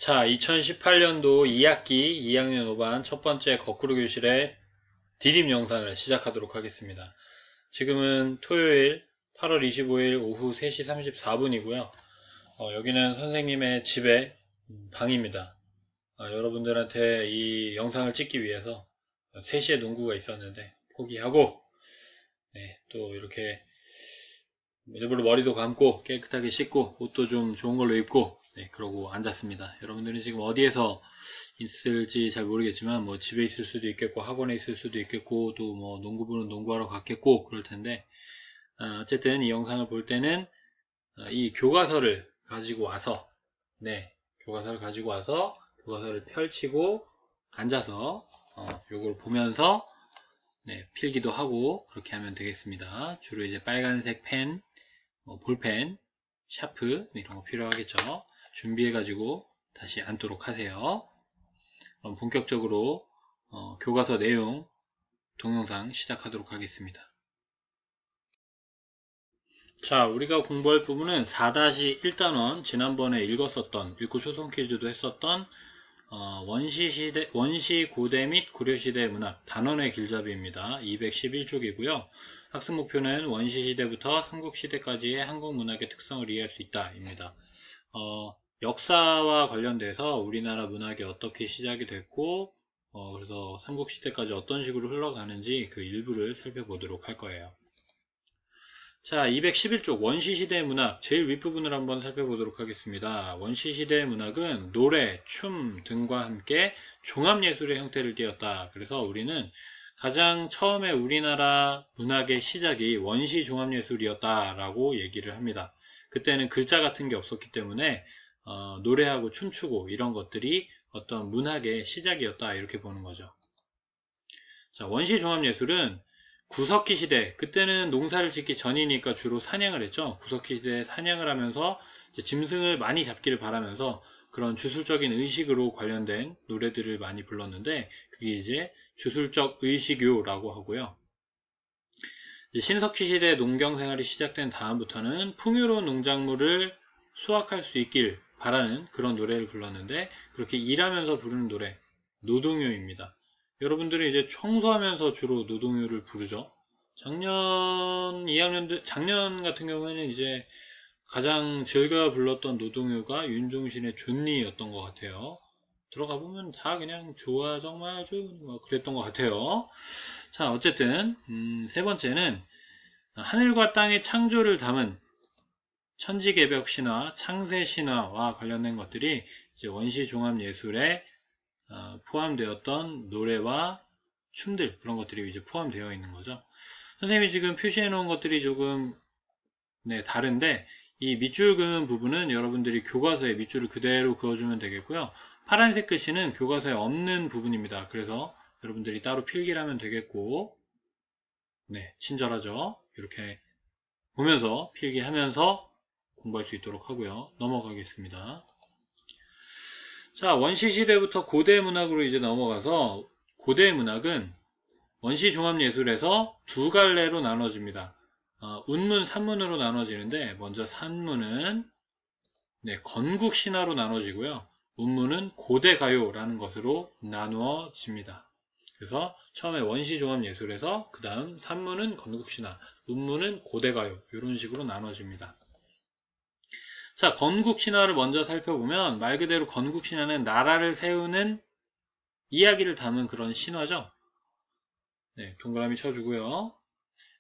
자, 2018년도 2학기 2학년 5반 첫 번째 거꾸로 교실의 디딤 영상을 시작하도록 하겠습니다. 지금은 토요일 8월 25일 오후 3시 34분이고요. 여기는 선생님의 집의 방입니다. 여러분들한테 이 영상을 찍기 위해서 3시에 농구가 있었는데 포기하고 또 이렇게 일부러 머리도 감고 깨끗하게 씻고 옷도 좀 좋은 걸로 입고 그러고 앉았습니다. 여러분들은 지금 어디에서 있을지 잘 모르겠지만 뭐 집에 있을 수도 있겠고 학원에 있을 수도 있겠고 또 뭐 농구부는 농구하러 갔겠고 그럴 텐데 어쨌든 이 영상을 볼 때는 이 교과서를 가지고 와서 교과서를 펼치고 앉아서 요걸 보면서 필기도 하고 그렇게 하면 되겠습니다. 주로 이제 빨간색 펜, 볼펜, 샤프 이런 거 필요하겠죠. 준비해 가지고 다시 앉도록 하세요. 그럼 본격적으로 교과서 내용 동영상 시작하도록 하겠습니다. 자, 우리가 공부할 부분은 4-1단원 지난번에 읽고 초성 퀴즈도 했었던 원시 고대 및 고려시대 문학 단원의 길잡이입니다. 211쪽이고요. 학습 목표는 원시시대부터 삼국시대까지의 한국 문학의 특성을 이해할 수 있다 입니다. 역사와 관련돼서 우리나라 문학이 어떻게 시작이 됐고 그래서 삼국시대까지 어떤 식으로 흘러가는지 그 일부를 살펴보도록 할 거예요. 자, 211쪽 원시시대 문학 제일 윗부분을 한번 살펴보도록 하겠습니다. 원시시대 문학은 노래, 춤 등과 함께 종합예술의 형태를 띠었다. 그래서 우리는 가장 처음에 우리나라 문학의 시작이 원시 종합예술이었다 라고 얘기를 합니다. 그때는 글자 같은 게 없었기 때문에 노래하고 춤추고 이런 것들이 어떤 문학의 시작이었다 이렇게 보는 거죠. 자, 원시 종합예술은 구석기 시대, 그때는 농사를 짓기 전이니까 주로 사냥을 했죠. 구석기 시대에 사냥을 하면서 이제 짐승을 많이 잡기를 바라면서 그런 주술적인 의식으로 관련된 노래들을 많이 불렀는데 그게 이제 주술적 의식요라고 하고요. 이제 신석기 시대 농경 생활이 시작된 다음부터는 풍요로운 농작물을 수확할 수 있길 바라는 그런 노래를 불렀는데 그렇게 일하면서 부르는 노래, 노동요입니다. 여러분들이 이제 청소하면서 주로 노동요를 부르죠. 작년 같은 경우에는 이제 가장 즐겨 불렀던 노동요가 윤종신의 존니였던 것 같아요. 들어가 보면 다 그냥 좋아 정말 뭐 그랬던 것 같아요. 자, 어쨌든 세 번째는 하늘과 땅의 창조를 담은 천지개벽 신화, 창세 신화와 관련된 것들이 이제 원시 종합 예술에 포함되었던 노래와 춤들 그런 것들이 이제 포함되어 있는 거죠. 선생님이 지금 표시해 놓은 것들이 조금 다른데 이 밑줄 그은 부분은 여러분들이 교과서에 밑줄을 그대로 그어주면 되겠고요. 파란색 글씨는 교과서에 없는 부분입니다. 그래서 여러분들이 따로 필기를 하면 되겠고 친절하죠. 이렇게 보면서 필기하면서 공부할 수 있도록 하고요. 넘어가겠습니다. 자, 원시시대부터 고대 문학으로 이제 넘어가서 고대 문학은 원시 종합예술에서 두 갈래로 나눠집니다. 운문, 산문으로 나눠지는데 먼저 산문은 건국신화로 나눠지고요. 운문은 고대가요라는 것으로 나누어집니다. 그래서 처음에 원시 종합예술에서 그 다음 산문은 건국신화, 운문은 고대가요 이런 식으로 나눠집니다. 자, 건국신화를 먼저 살펴보면 말 그대로 건국신화는 나라를 세우는 이야기를 담은 그런 신화죠. 동그라미 쳐주고요.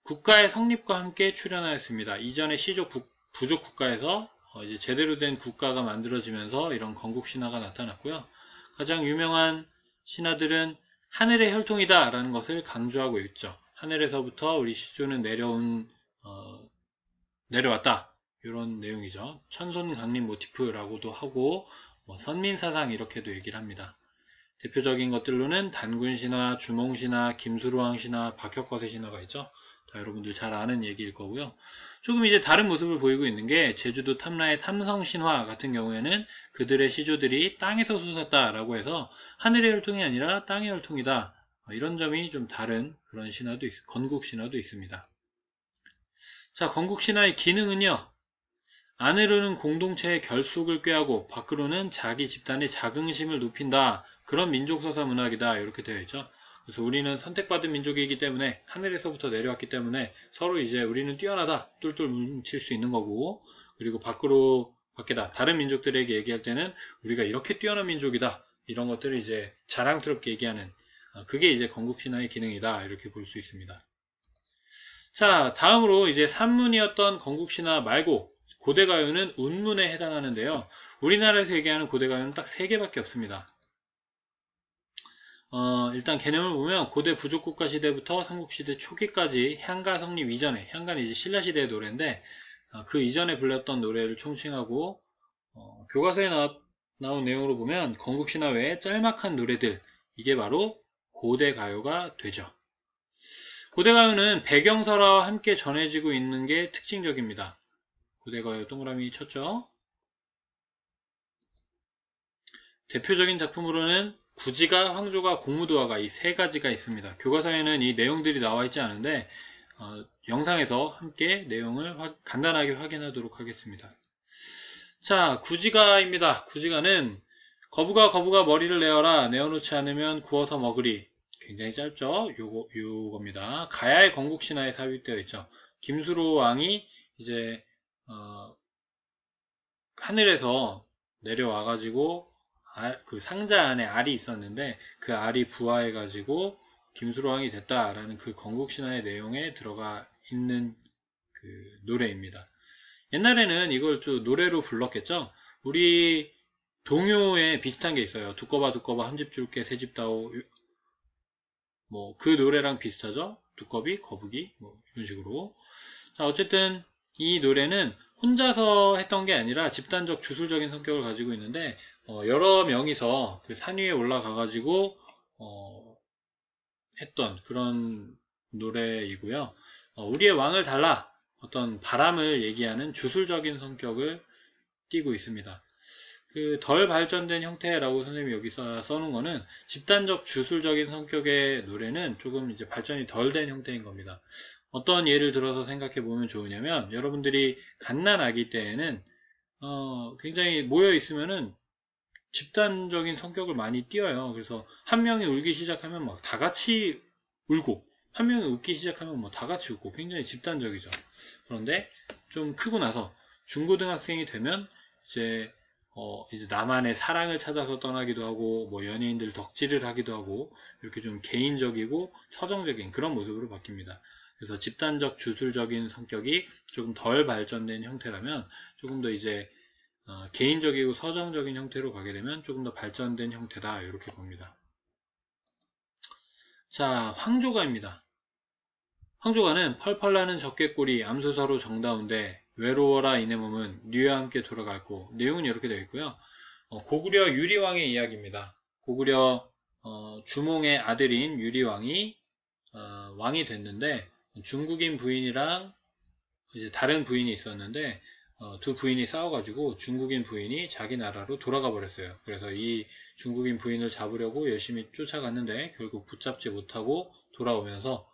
국가의 성립과 함께 출현하였습니다. 이전에 시족 부족 국가에서 이제 제대로 된 국가가 만들어지면서 이런 건국신화가 나타났고요. 가장 유명한 신화들은 하늘의 혈통이다 라는 것을 강조하고 있죠. 하늘에서부터 우리 시조는 내려왔다. 이런 내용이죠. 천손 강림 모티프라고도 하고 선민사상 이렇게도 얘기를 합니다. 대표적인 것들로는 단군신화, 주몽신화, 김수로왕신화, 박혁거세 신화가 있죠. 다 여러분들 잘 아는 얘기일 거고요. 조금 이제 다른 모습을 보이고 있는 게 제주도 탐라의 삼성신화 같은 경우에는 그들의 시조들이 땅에서 솟았다라고 해서 하늘의 혈통이 아니라 땅의 혈통이다. 이런 점이 좀 다른 그런 신화도 건국신화도 있습니다. 자, 건국신화의 기능은요. 안으로는 공동체의 결속을 꾀하고 밖으로는 자기 집단의 자긍심을 높인다. 그런 민족서사 문학이다. 이렇게 되어 있죠. 그래서 우리는 선택받은 민족이기 때문에 하늘에서부터 내려왔기 때문에 서로 이제 우리는 뛰어나다. 똘똘 뭉칠 수 있는 거고, 그리고 밖에다 다른 민족들에게 얘기할 때는 우리가 이렇게 뛰어난 민족이다. 이런 것들을 이제 자랑스럽게 얘기하는, 그게 이제 건국신화의 기능이다. 이렇게 볼 수 있습니다. 자, 다음으로 이제 산문이었던 건국신화 말고 고대가요는 운문에 해당하는데요. 우리나라에서 얘기하는 고대가요는 딱 3개밖에 없습니다. 일단 개념을 보면 고대 부족국가 시대부터 삼국시대 초기까지 향가 성립 이전에, 향가는 이제 신라시대의 노래인데 그 이전에 불렸던 노래를 총칭하고 교과서에 나온 내용으로 보면 건국신화 외에 짤막한 노래들, 이게 바로 고대가요가 되죠. 고대가요는 배경설화와 함께 전해지고 있는 게 특징적입니다. 고대가요 동그라미 쳤죠. 대표적인 작품으로는 구지가, 황조가, 공무도화가 이 3가지가 있습니다. 교과서에는 이 내용들이 나와 있지 않은데 영상에서 함께 내용을 간단하게 확인하도록 하겠습니다. 자, 구지가입니다. 구지가는 거부가 머리를 내어라. 내어놓지 않으면 구워서 먹으리. 굉장히 짧죠? 요겁니다. 가야의 건국신화에 삽입되어 있죠. 김수로 왕이 이제 하늘에서 내려와가지고 그 상자 안에 알이 있었는데 그 알이 부화해가지고 김수로왕이 됐다라는 그 건국신화의 내용에 들어가 있는 그 노래입니다. 옛날에는 이걸 좀 노래로 불렀겠죠. 우리 동요에 비슷한 게 있어요. 두꺼봐 한 집 줄게 세 집 다오. 뭐 그 노래랑 비슷하죠. 두꺼비, 거북이 뭐 이런 식으로. 자, 어쨌든 이 노래는 혼자서 했던 게 아니라 집단적 주술적인 성격을 가지고 있는데 여러 명이서 그 산 위에 올라가가지고 했던 그런 노래이고요. 우리의 왕을 달라 어떤 바람을 얘기하는 주술적인 성격을 띠고 있습니다. 그 덜 발전된 형태라고 선생님이 여기 써놓은 거는 집단적 주술적인 성격의 노래는 조금 이제 발전이 덜 된 형태인 겁니다. 어떤 예를 들어서 생각해 보면 좋으냐면 여러분들이 갓난아기 때에는 굉장히 모여 있으면은 집단적인 성격을 많이 띄어요. 그래서 한 명이 울기 시작하면 막 다 같이 울고 한 명이 웃기 시작하면 뭐 다 같이 웃고 굉장히 집단적이죠. 그런데 좀 크고 나서 중고등학생이 되면 이제 나만의 사랑을 찾아서 떠나기도 하고 뭐 연예인들 덕질을 하기도 하고 이렇게 좀 개인적이고 서정적인 그런 모습으로 바뀝니다. 그래서 집단적 주술적인 성격이 조금 덜 발전된 형태라면 조금 더 이제 개인적이고 서정적인 형태로 가게 되면 조금 더 발전된 형태다 이렇게 봅니다. 자, 황조가입니다. 황조가는 펄펄 나는 적개꼬리 암소서로 정다운데 외로워라 이내 몸은 뉘와 함께 돌아갈고. 내용은 이렇게 되어 있고요. 고구려 유리왕의 이야기입니다. 고구려 주몽의 아들인 유리왕이 왕이 됐는데 중국인 부인이랑 이제 다른 부인이 있었는데 두 부인이 싸워가지고 중국인 부인이 자기 나라로 돌아가 버렸어요. 그래서 이 중국인 부인을 잡으려고 열심히 쫓아갔는데 결국 붙잡지 못하고 돌아오면서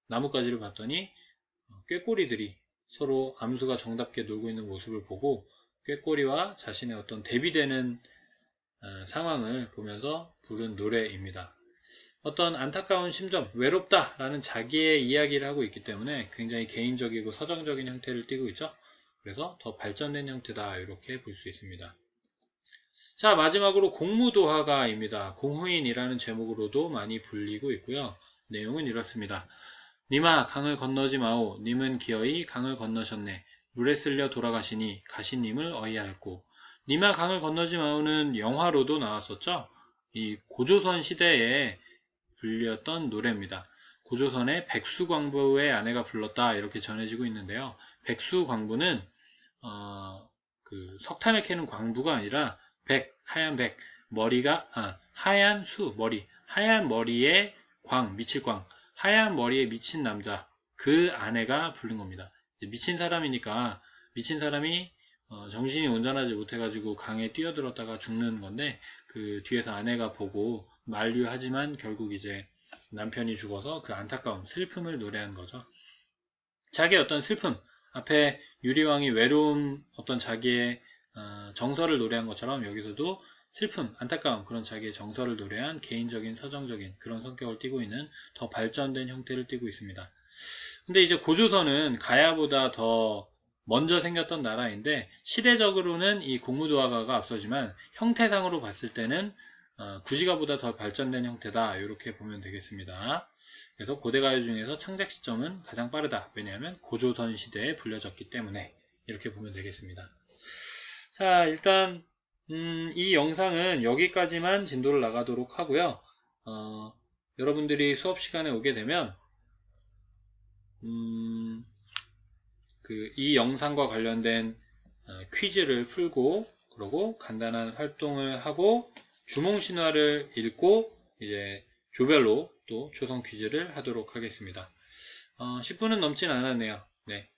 나뭇가지를 봤더니 꾀꼬리들이 서로 암수가 정답게 놀고 있는 모습을 보고 꾀꼬리와 자신의 어떤 대비되는 상황을 보면서 부른 노래입니다. 어떤 안타까운 심정, 외롭다 라는 자기의 이야기를 하고 있기 때문에 굉장히 개인적이고 서정적인 형태를 띠고 있죠. 그래서 더 발전된 형태다 이렇게 볼 수 있습니다. 자, 마지막으로 공무도화가입니다. 공후인이라는 제목으로도 많이 불리고 있고요. 내용은 이렇습니다. 님아 강을 건너지 마오. 님은 기어이 강을 건너셨네. 물에 쓸려 돌아가시니 가시님을 어이할고. 님아 강을 건너지 마오는 영화로도 나왔었죠. 이 고조선 시대에 불렸던 노래입니다. 고조선의 백수광부의 아내가 불렀다 이렇게 전해지고 있는데요. 백수광부는 그 석탄을 캐는 광부가 아니라 하얀 머리가 하얀 머리, 하얀 머리에 미칠광, 하얀 머리에 미친 남자, 그 아내가 부른 겁니다. 미친 사람이니까 미친 사람이 정신이 온전하지 못해가지고 강에 뛰어들었다가 죽는 건데 그 뒤에서 아내가 보고 만류하지만 결국 이제 남편이 죽어서 그 안타까움, 슬픔을 노래한 거죠. 자기의 어떤 슬픔, 앞에 유리왕이 외로운 어떤 자기의 정서를 노래한 것처럼 여기서도 슬픔, 안타까움, 그런 자기의 정서를 노래한 개인적인 서정적인 그런 성격을 띠고 있는 더 발전된 형태를 띠고 있습니다. 근데 이제 고조선은 가야보다 더 먼저 생겼던 나라인데 시대적으로는 이 공무도화가가 앞서지만 형태상으로 봤을 때는 구지가보다 더 발전된 형태다, 이렇게 보면 되겠습니다. 그래서 고대가요 중에서 창작 시점은 가장 빠르다. 왜냐하면 고조선 시대에 불려졌기 때문에, 이렇게 보면 되겠습니다. 자, 일단 이 영상은 여기까지만 진도를 나가도록 하고요. 여러분들이 수업 시간에 오게 되면 이 영상과 관련된 퀴즈를 풀고, 그리고 간단한 활동을 하고 주몽신화를 읽고 이제 조별로 또 초성 퀴즈를 하도록 하겠습니다. 10분은 넘진 않았네요. 네,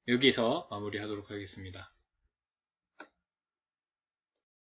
여기서 마무리하도록 하겠습니다.